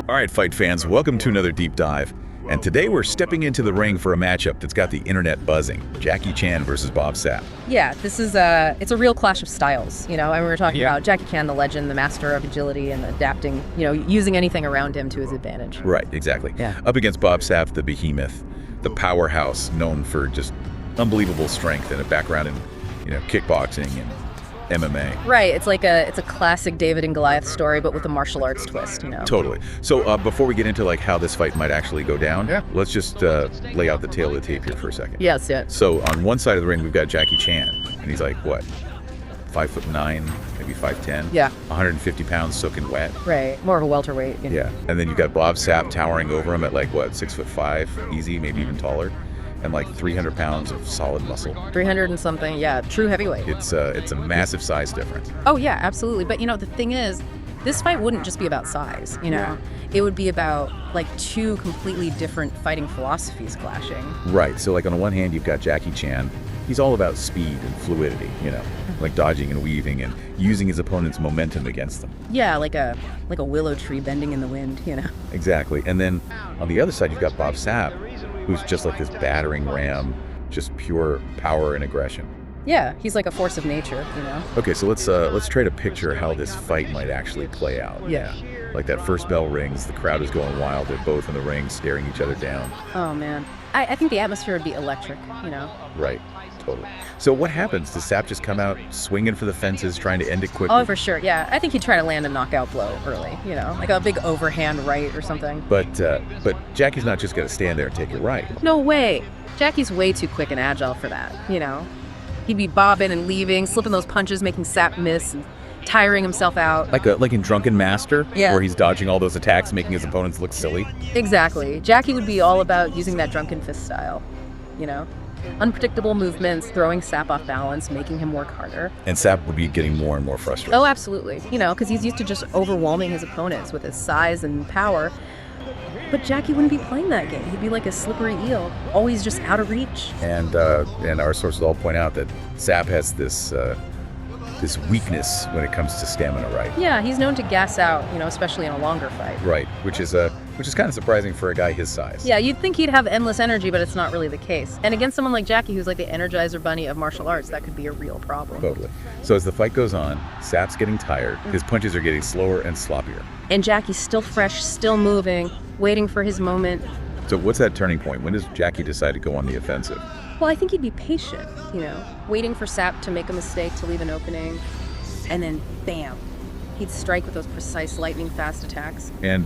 All right, fight fans, welcome to another deep dive. And today we're stepping into the ring for a matchup that's got the internet buzzing. Jackie Chan versus Bob Sapp. Yeah, this is it's a real clash of styles, you know, and we were talking about Jackie Chan, the legend, the master of agility and adapting, you know, using anything around him to his advantage. Right, exactly. Yeah. Up against Bob Sapp, the behemoth, the powerhouse, known for just unbelievable strength and a background in, you know, kickboxing and MMA. Right, it's a classic David and Goliath story, but with a martial arts twist, you know. Totally. So before we get into like how this fight might actually go down, let's just lay out the tail of the tape here for a second. Yes, yeah. So on one side of the ring, we've got Jackie Chan, and he's like, what, 5'9", maybe 5'10"? Yeah. 150 pounds soaking wet. Right, more of a welterweight. You know? Yeah, and then you've got Bob Sapp towering over him at like, what, 6'5", easy, maybe even taller, and like 300 pounds of solid muscle. 300 and something, yeah, true heavyweight. It's a massive size difference. Oh yeah, absolutely. But you know, the thing is, this fight wouldn't just be about size, you know. It would be about like two completely different fighting philosophies clashing. Right, so like on the one hand, you've got Jackie Chan. He's all about speed and fluidity, you know, like dodging and weaving and using his opponent's momentum against them. Yeah, like a willow tree bending in the wind, you know. Exactly. And then on the other side, you've got Bob Sapp, who's just like this battering ram, just pure power and aggression. Yeah, he's like a force of nature, you know. Okay, so let's try to picture how this fight might actually play out. Yeah. Like that first bell rings, the crowd is going wild. They're both in the ring, staring each other down. Oh man, I think the atmosphere would be electric, you know. Right. Totally. So what happens? Does Sapp just come out swinging for the fences, trying to end it quickly? Oh, for sure, yeah. I think he'd try to land a knockout blow early, you know, like a big overhand right or something. But Jackie's not just going to stand there and take it right. No way. Jackie's way too quick and agile for that, you know. He'd be bobbing and leaving, slipping those punches, making Sapp miss, and tiring himself out. Like in Drunken Master, Yeah. where he's dodging all those attacks, making his opponents look silly. Exactly. Jackie would be all about using that drunken fist style, you know. Unpredictable movements, throwing Sapp off balance, making him work harder. And Sapp would be getting more and more frustrated. Oh, absolutely. You know, because he's used to just overwhelming his opponents with his size and power. But Jackie wouldn't be playing that game. He'd be like a slippery eel, always just out of reach. And our sources all point out that Sapp has this weakness when it comes to stamina, right? Yeah, he's known to gas out, you know, especially in a longer fight. Right, which is kind of surprising for a guy his size. Yeah, you'd think he'd have endless energy, but it's not really the case. And against someone like Jackie, who's like the Energizer Bunny of martial arts, that could be a real problem. Totally. So as the fight goes on, Sapp's getting tired. His punches are getting slower and sloppier. And Jackie's still fresh, still moving, waiting for his moment. So what's that turning point? When does Jackie decide to go on the offensive? Well, I think he'd be patient, you know, waiting for Sapp to make a mistake, to leave an opening, and then bam, he'd strike with those precise lightning-fast attacks. And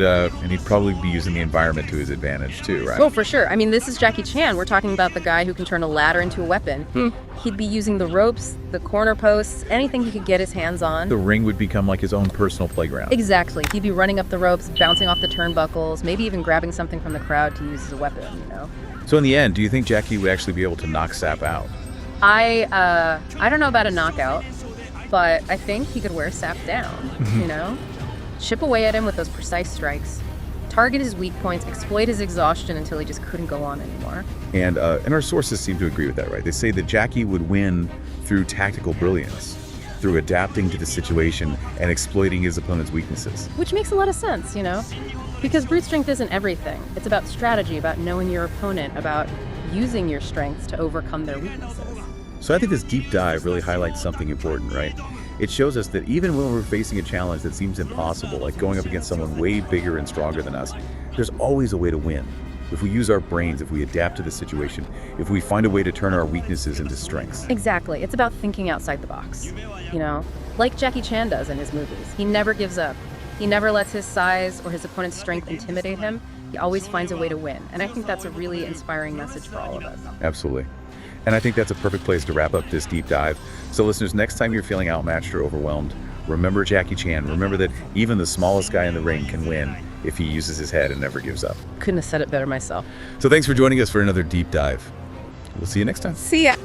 he'd probably be using the environment to his advantage too, right? Oh, for sure. I mean, this is Jackie Chan. We're talking about the guy who can turn a ladder into a weapon. He'd be using the ropes, the corner posts, anything he could get his hands on. The ring would become like his own personal playground. Exactly. He'd be running up the ropes, bouncing off the turnbuckles, maybe even grabbing something from the crowd to use as a weapon, you know? So in the end, do you think Jackie would actually be able to knock Sapp out? I don't know about a knockout, but I think he could wear Sapp down, you know? Chip away at him with those precise strikes, target his weak points, exploit his exhaustion until he just couldn't go on anymore. And our sources seem to agree with that, right? They say that Jackie would win through tactical brilliance, through adapting to the situation and exploiting his opponent's weaknesses. Which makes a lot of sense, you know? Because brute strength isn't everything. It's about strategy, about knowing your opponent, about using your strengths to overcome their weaknesses. So I think this deep dive really highlights something important, right? It shows us that even when we're facing a challenge that seems impossible, like going up against someone way bigger and stronger than us, there's always a way to win. If we use our brains, if we adapt to the situation, if we find a way to turn our weaknesses into strengths. Exactly. It's about thinking outside the box, you know? Like Jackie Chan does in his movies. He never gives up. He never lets his size or his opponent's strength intimidate him. He always finds a way to win. And I think that's a really inspiring message for all of us. Absolutely. And I think that's a perfect place to wrap up this deep dive. So listeners, next time you're feeling outmatched or overwhelmed, remember Jackie Chan. Remember that even the smallest guy in the ring can win if he uses his head and never gives up. Couldn't have said it better myself. So thanks for joining us for another deep dive. We'll see you next time. See ya.